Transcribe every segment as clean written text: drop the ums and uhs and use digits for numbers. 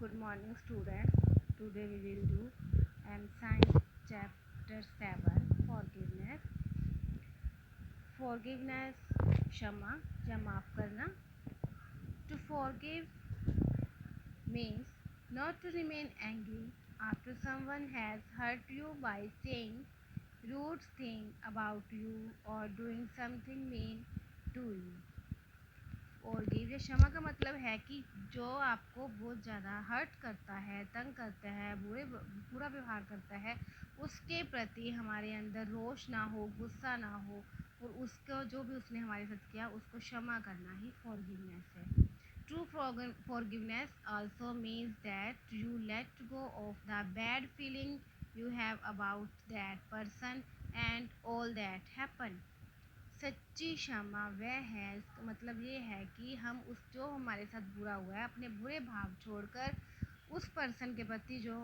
Good morning, students. Today we will do Science chapter 7 Forgiveness. Forgiveness क्षमा या माफ़ करना. To forgive means not to remain angry after someone has hurt you by saying rude thing about you or doing something mean to you. Forgive या क्षमा का मतलब है कि जो आपको बहुत ज़्यादा हर्ट करता है, तंग करता है, बुरा व्यवहार करता है, उसके प्रति हमारे अंदर रोष ना हो, गुस्सा ना हो और उसको जो भी उसने हमारे साथ किया उसको क्षमा करना ही फॉरगिवनेस है. True forgiveness also means that you let go of the bad feeling you have about that person and all that happened. सच्ची क्षमा वह है, इसका मतलब ये है कि हम उस जो हमारे साथ बुरा हुआ है अपने बुरे भाव छोड़कर उस पर्सन के प्रति जो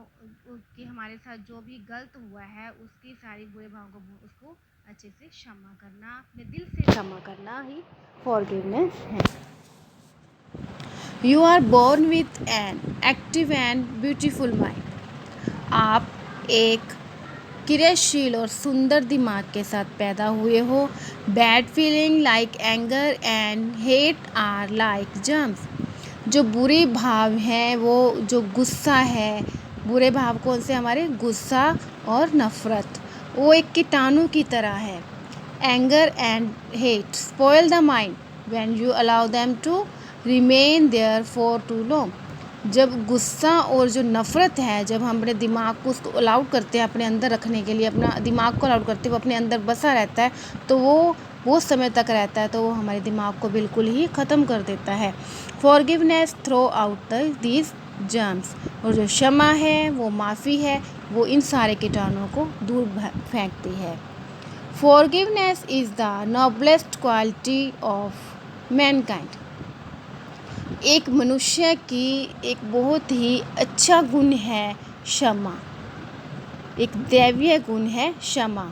कि हमारे साथ जो भी गलत हुआ है उसकी सारी बुरे भावों को उसको अच्छे से क्षमा करना, अपने दिल से क्षमा करना ही फॉरगिवनेस है. You are born with an active and beautiful mind. आप एक क्रियाशील और सुंदर दिमाग के साथ पैदा हुए हो. Bad feeling like anger and hate are like germs. जो बुरे भाव हैं, वो जो गुस्सा है, बुरे भाव कौन से हमारे? गुस्सा और नफ़रत, वो एक कीटाणु की तरह है. Anger and hate spoil the mind when you allow them to remain there for too long. जब गुस्सा और जो नफ़रत है, जब हम अपने दिमाग को उसको अलाउड करते हैं अपने अंदर रखने के लिए, अपना दिमाग को अलाउड करते हैं, वो अपने अंदर बसा रहता है, तो वो बहुत समय तक रहता है, तो वो हमारे दिमाग को बिल्कुल ही ख़त्म कर देता है. Forgiveness throw out these germs. और जो क्षमा है, वो माफ़ी है, वो इन सारे कीटाणुओं को दूर फेंकती है. Forgiveness is the noblest quality of Mankind. एक मनुष्य की एक बहुत ही अच्छा गुण है क्षमा, एक दैवीय गुण है क्षमा.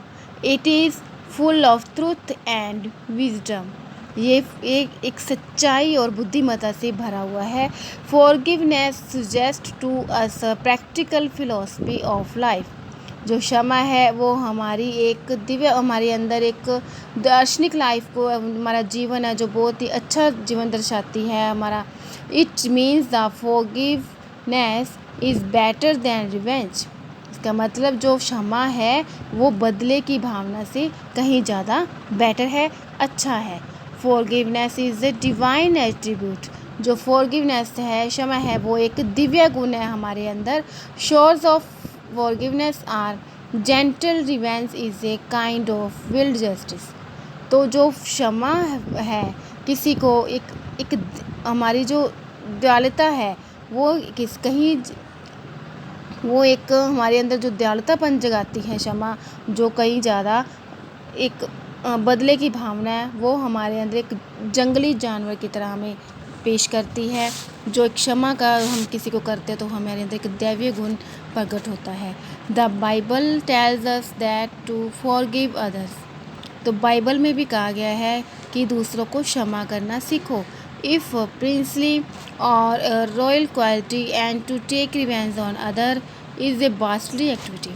It is full of truth and wisdom. ये एक सच्चाई और बुद्धिमत्ता से भरा हुआ है. Forgiveness suggest to us a practical philosophy of life. जो क्षमा है वो हमारी एक दिव्य, हमारे अंदर एक दार्शनिक लाइफ को, हमारा जीवन है जो बहुत ही अच्छा जीवन दर्शाती है हमारा. It means the forgiveness is better than revenge. इसका मतलब जो क्षमा है वो बदले की भावना से कहीं ज़्यादा बेटर है, अच्छा है. Forgiveness is a divine attribute. जो फॉरगिवनेस है, क्षमा है, वो एक दिव्य गुण है हमारे अंदर. Shores of forgiveness are gentle revenge is a kind of will justice. तो जो क्षमा है किसी को एक हमारी जो दयालुता है वो वो एक हमारे अंदर जो दयालुतापन जगाती है क्षमा, जो कहीं ज़्यादा एक बदले की भावना है, वो हमारे अंदर एक जंगली जानवर की तरह हमें पेश करती है. जो क्षमा का हम किसी को करते हैं तो हमारे अंदर एक दैवीय गुण प्रकट होता है. The Bible tells us that to forgive others. तो बाइबल में भी कहा गया है कि दूसरों को क्षमा करना सीखो. इफ़ प्रिंसली और royal quality and to take revenge on other is a beastly activity.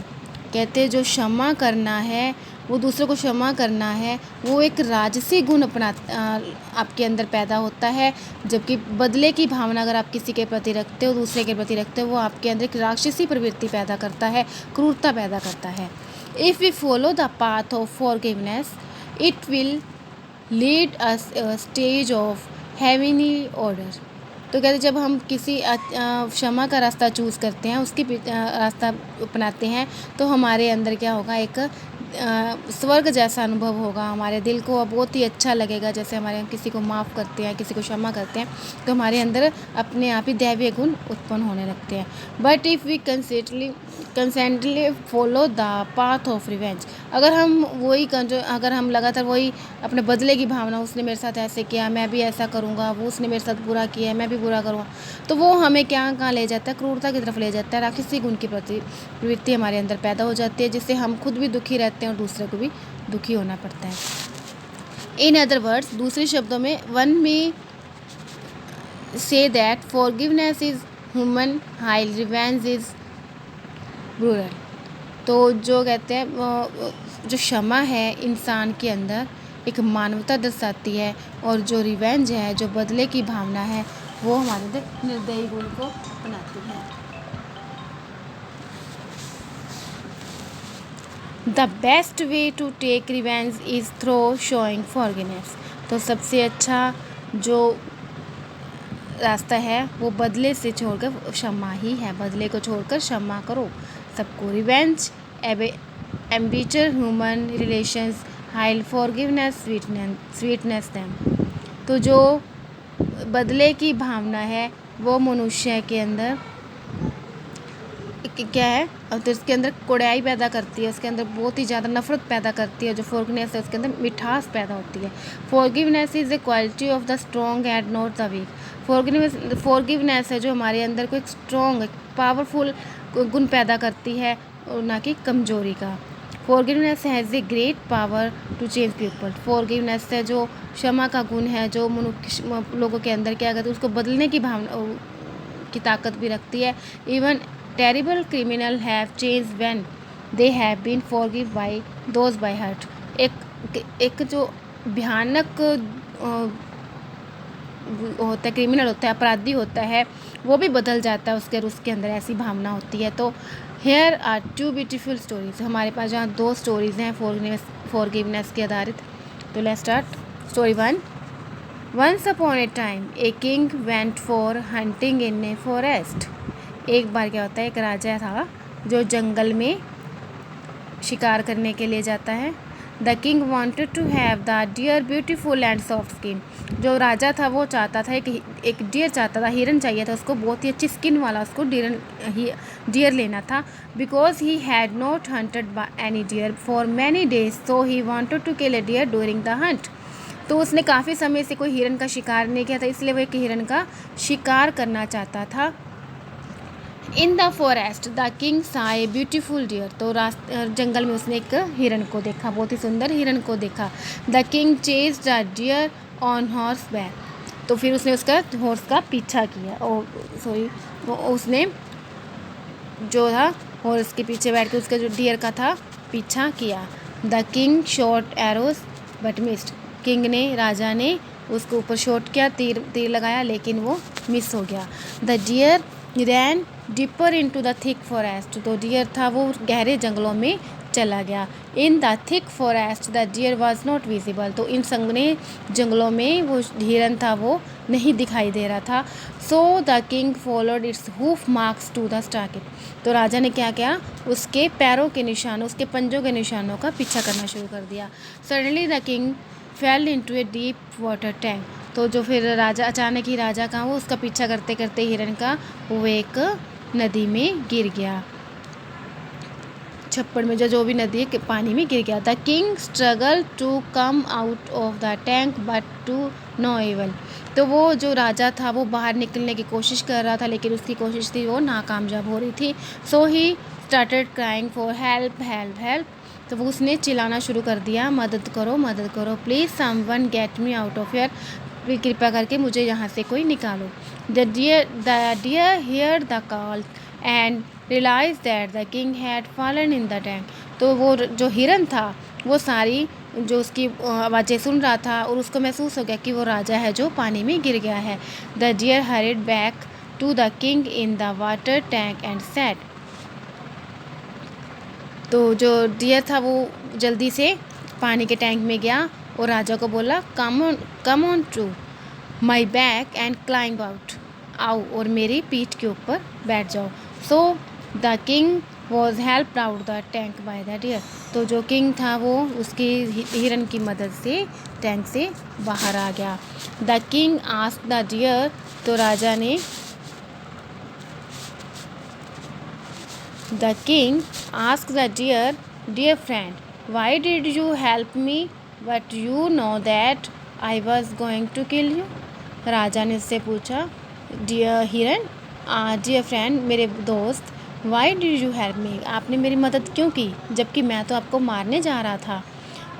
कहते हैं जो क्षमा करना है, वो दूसरों को क्षमा करना है, वो एक राजसी गुण आपके अंदर पैदा होता है. जबकि बदले की भावना अगर आप किसी के प्रति रखते हो, दूसरे के प्रति रखते हो, वो आपके अंदर एक राक्षसी प्रवृत्ति पैदा करता है, क्रूरता पैदा करता है. If we follow the path of forgiveness it will lead us a stage of heavenly order. तो कहते जब हम किसी क्षमा का रास्ता चूज़ करते हैं, उसकी रास्ता अपनाते हैं, तो हमारे अंदर क्या होगा? एक स्वर्ग जैसा अनुभव होगा. हमारे दिल को बहुत ही अच्छा लगेगा. जैसे हम किसी को माफ़ करते हैं, किसी को क्षमा करते हैं, तो हमारे अंदर अपने आप ही दैवीय गुण उत्पन्न होने लगते हैं. But if we consistently follow the path of revenge. अगर हम लगातार वही अपने बदले की भावना, उसने मेरे साथ ऐसे किया, मैं भी ऐसा करूँगा, वो उसने मेरे साथ बुरा किया है, मैं भी बुरा करूँगा, तो वो हमें कहाँ ले जाता है? क्रूरता की तरफ ले जाता है. राक्षसी गुण की प्रवृत्ति हमारे अंदर पैदा हो जाती है, जिससे हम खुद भी दुखी रहते हैं और दूसरे को भी दुखी होना पड़ता है. इन अदर वर्ड्स, दूसरे शब्दों में, वन में से that forgiveness is human high revenge is brutal. तो जो कहते हैं जो क्षमा है इंसान के अंदर एक मानवता दर्शाती है, और जो रिवेंज है, जो बदले की भावना है, वो हमारे अंदर निर्दयी गुण को अपनाती है। The best way to take revenge is through showing forgiveness. तो सबसे अच्छा जो रास्ता है वो बदले से छोड़कर क्षमा ही है। बदले को छोड़कर क्षमा करो सबको। Revenge embitter human relations while forgiveness sweetness them. तो जो बदले की भावना है वो मनुष्य के अंदर क्या है, और तो इसके अंदर कोड़ाई पैदा करती है, उसके अंदर बहुत ही ज़्यादा नफरत पैदा करती है। जो फॉरगिवनेस है उसके अंदर मिठास पैदा होती है। Forgiveness is a quality of the strong and not the weak. Forgiveness है जो हमारे अंदर को एक स्ट्रॉन्ग पावरफुल गुण पैदा करती है, और ना कि कमजोरी का। Forgiveness has a great power to change people. Forgiveness है जो क्षमा का गुण है, जो मनुष्य लोगों के अंदर क्या कहते हैं उसको बदलने की भावना की ताकत भी रखती है। Even terrible criminal have change when they have been forgive by those by hurt. एक जो भयानक होता है, क्रिमिनल होता है, अपराधी होता है, वो भी बदल जाता है उसके अंदर ऐसी भावना होती है। तो here are two beautiful stories. हमारे पास जहाँ 2 स्टोरीज़ हैं फॉरगिवनेस के आधारित। तो let's start. Story 1। Once upon a time a king went for hunting in a forest. एक बार क्या होता है, एक राजा था जो जंगल में शिकार करने के लिए जाता है। The king wanted to have the deer beautiful and soft skin. जो राजा था वो चाहता था एक डियर चाहता था, हिरन चाहिए था उसको, बहुत ही अच्छी स्किन वाला उसको डियर लेना था। Because he had not hunted by any deer for many days, so he wanted to kill a deer during the hunt. तो उसने काफ़ी समय से कोई हिरन का शिकार नहीं किया था, इसलिए वो एक हिरन का शिकार करना चाहता था। In the forest the king सा ए ब्यूटीफुल डियर। तो जंगल में उसने एक हिरन को देखा, बहुत ही सुंदर हिरन को देखा। The king chase the deer on horse back. तो फिर उसने उसका हॉर्स का पीछा किया, उसने जो था हॉर्स के पीछे बैठ के उसका जो डियर का था पीछा किया। The king shot arrows but missed. King ने, राजा ने उसके ऊपर शॉट किया, तीर लगाया, लेकिन वो मिस हो गया। The deer ran deeper into the thick forest. तो डियर था वो गहरे जंगलों में चला गया। In the thick forest the deer was not visible. तो इन संघने जंगलों में वो हिरन था वो नहीं दिखाई दे रहा था। So the king followed its hoof marks to the stockade. तो राजा ने क्या किया, उसके पैरों के निशानों, उसके पंजों के निशानों का पीछा करना शुरू कर दिया। Suddenly the king fail into a deep water tank. तो जो फिर राजा, अचानक ही राजा का वो उसका पीछा करते करते हिरन का वो एक नदी में गिर गया। छप्पड़ में जो भी नदी है पानी में गिर गया। The king struggle to come out of the tank but to no avail. तो वो जो राजा था वो बाहर निकलने की कोशिश कर रहा था, लेकिन उसकी कोशिश थी वो नाकामयाब हो रही थी। So he started crying for help help help. तो वो उसने चिल्लाना शुरू कर दिया, मदद करो, please someone get me out of here. कृपया करके मुझे यहाँ से कोई निकालो। The deer hear the call and realise that the king had fallen in the tank. तो वो जो हिरन था वो सारी जो उसकी आवाज़ें सुन रहा था, और उसको महसूस हो गया कि वो राजा है जो पानी में गिर गया है। The deer hurried back to the king in the water tank and said. तो जो डियर था वो जल्दी से पानी के टैंक में गया और राजा को बोला, come on to my back and climb out. आओ और मेरी पीठ के ऊपर बैठ जाओ। So the king was helped out the tank by the deer. तो जो किंग था वो उसकी हिरन की मदद से टैंक से बाहर आ गया। The king asked the deer. तो राजा ने, the king asked the deer, dear friend, why did you help me but you know that I was going to kill you. राजा ने उससे पूछा, डियर हिरन, डियर फ्रेंड, मेरे दोस्त, why did you help me, आपने मेरी मदद क्यों की जबकि मैं तो आपको मारने जा रहा था।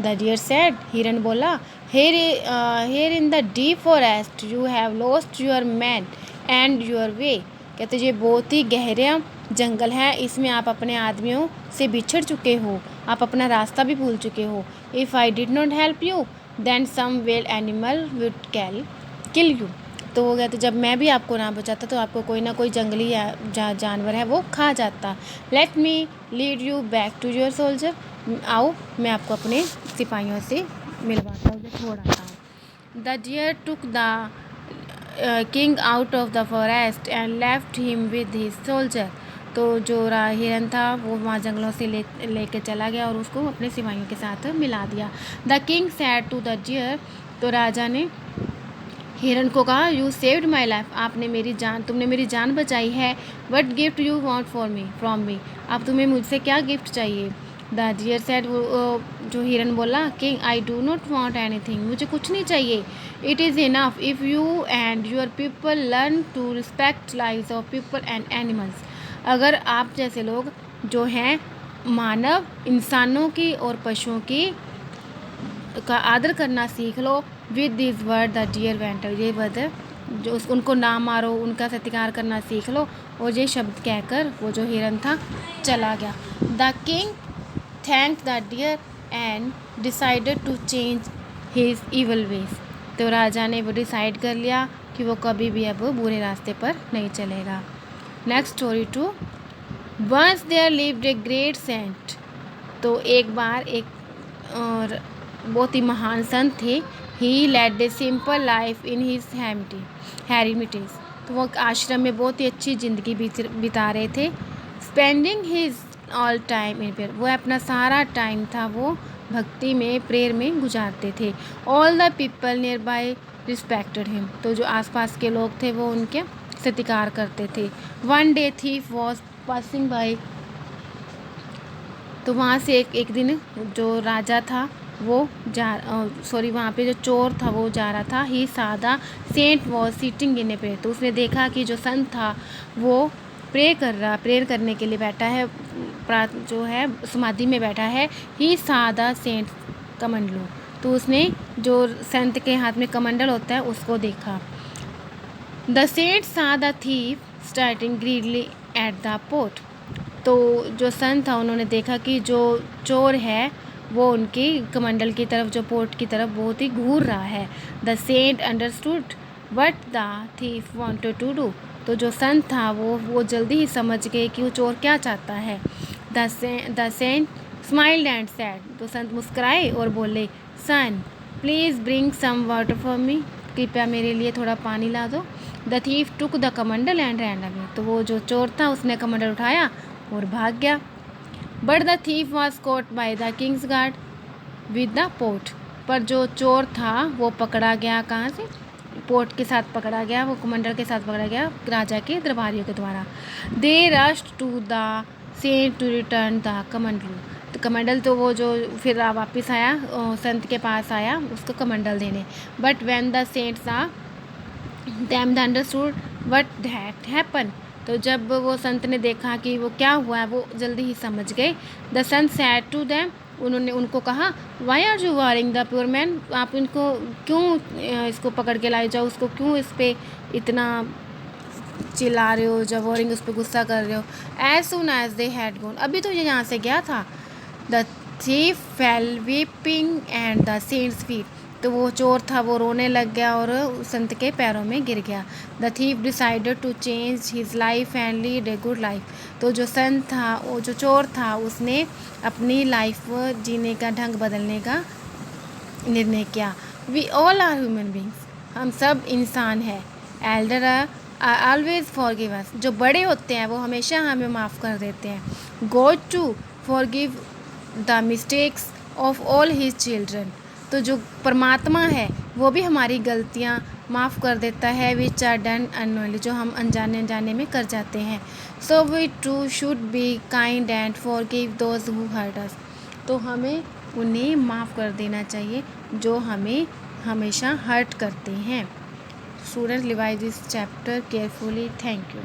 द डियर सेड, हिरन बोला, here in the deep forest you have lost your man and your way. कहते ये बहुत ही गहरा जंगल है, इसमें आप अपने आदमियों से बिछड़ चुके हो, आप अपना रास्ता भी भूल चुके हो। If I did not help you then some wild animal would kill you. तो वो कहते जब मैं भी आपको ना बचाता तो आपको कोई ना कोई जंगली जानवर है वो खा जाता। Let me lead you back to your soldier. आओ मैं आपको अपने सिपाहियों से मिलवाता हूँ, जो छोड़ आता हूँ। The deer took the king out of the forest and left him with his soldier. तो जो हिरन था वो वहाँ जंगलों से लेके चला गया और उसको अपने सिपाहियों के साथ मिला दिया। The king said to the deer. तो राजा ने हिरन को कहा, यू सेव्ड माई लाइफ, तुमने मेरी जान बचाई है। What gift you want from me, अब तुम्हें मुझसे क्या गिफ्ट चाहिए। द डियर सेड, जो हिरन बोला, king I do not want anything, मुझे कुछ नहीं चाहिए। It is enough if you and your people learn to respect lives of people and animals. अगर आप जैसे लोग जो हैं मानव इंसानों की और पशुओं की का आदर करना सीख लो। With this word the deer went, ये वर्ड जो उनको ना मारो, उनका सत्कार करना सीख लो। और ये शब्द कहकर वो जो हिरन था चला गया। The king thank the deer and decided to change his evil ways. तो राजा ने वो डिसाइड कर लिया कि वो कभी भी अब बुरे रास्ते पर नहीं चलेगा। Next story 2। Once there lived a great saint. तो एक बार एक और बहुत ही महान संत थे। He led a simple life in his hermitage. तो वो आश्रम में बहुत ही अच्छी ज़िंदगी बिता रहे थे। Spending his all time in prayer, वो अपना सारा टाइम था वो भक्ति में, प्रेयर में गुजारते थे। All the people near by respected him. तो जो आसपास के लोग थे वो उनके सत्कार करते थे। One day thief was passing by. तो वहाँ से एक दिन जो राजा था वो वहाँ पे जो चोर था वो जा रहा था। ही सादा saint was sitting in a prayer. तो उसने देखा कि जो संत था वो प्रेयर करने के लिए बैठा है, जो है समाधि में बैठा है। ही सादा सेंट कमंडलू। तो उसने जो संत के हाथ में कमंडल होता है उसको देखा। द सेंट सा the thief starting greedily at the port. तो जो संत था उन्होंने देखा कि जो चोर है वो उनकी कमंडल की तरफ, जो पोर्ट की तरफ बहुत ही घूर रहा है। The saint understood what the thief wanted to do. तो जो संत था वो जल्दी ही समझ गए कि वो चोर क्या चाहता है। The saint smiled and said. तो संत मुस्कुराए और बोले, son please bring some water for me, कृपया मेरे लिए थोड़ा पानी ला दो। The thief took the kamandal and ran away. तो वो जो चोर था उसने कमंडल उठाया और भाग गया। But the thief was caught by the Kings guard with the port. पर जो चोर था वो पकड़ा गया, कहाँ से, पोर्ट के साथ पकड़ा गया, वो कमंडल के साथ पकड़ा गया राजा के दरबारियों के द्वारा। They rushed to the saint to return the kamandal. तो कमंडल तो वो जो फिर वापस आया, संत के पास आया उसको कमंडल देने। बट व्हेन द सेंट सा them the understood what that happen. तो जब वो संत ने देखा कि वो क्या हुआ है वो जल्दी ही समझ गए। The Sant sad to them, उन्होंने उनको कहा, why are you worrying the pure man, आप इनको क्यों इसको पकड़ के लाए जाओ, उसको क्यों इस पर इतना चिल्ला रहे हो, जब वॉरिंग उस पर गुस्सा कर रहे हो। As soon as they had gone, अभी तो ये यहाँ से गया था। The thief fell weeping and the saint's feet. तो वो चोर था वो रोने लग गया और संत के पैरों में गिर गया। The thief decided to change his life and lead a good life. तो जो संत था, वो जो चोर था, उसने अपनी लाइफ जीने का ढंग बदलने का निर्णय किया। We all are human beings, हम सब इंसान हैं। Elder are always forgive us, जो बड़े होते हैं वो हमेशा हमें माफ़ कर देते हैं। God too forgive the mistakes of all his children. तो जो परमात्मा है वो भी हमारी गलतियाँ माफ़ कर देता है। विच आर डन अननोइंगली, जो हम अनजाने में कर जाते हैं। So we too should be kind and forgive those who hurt us. तो हमें उन्हें माफ़ कर देना चाहिए जो हमें हमेशा हर्ट करते हैं। Students, revise this chapter carefully. Thank you.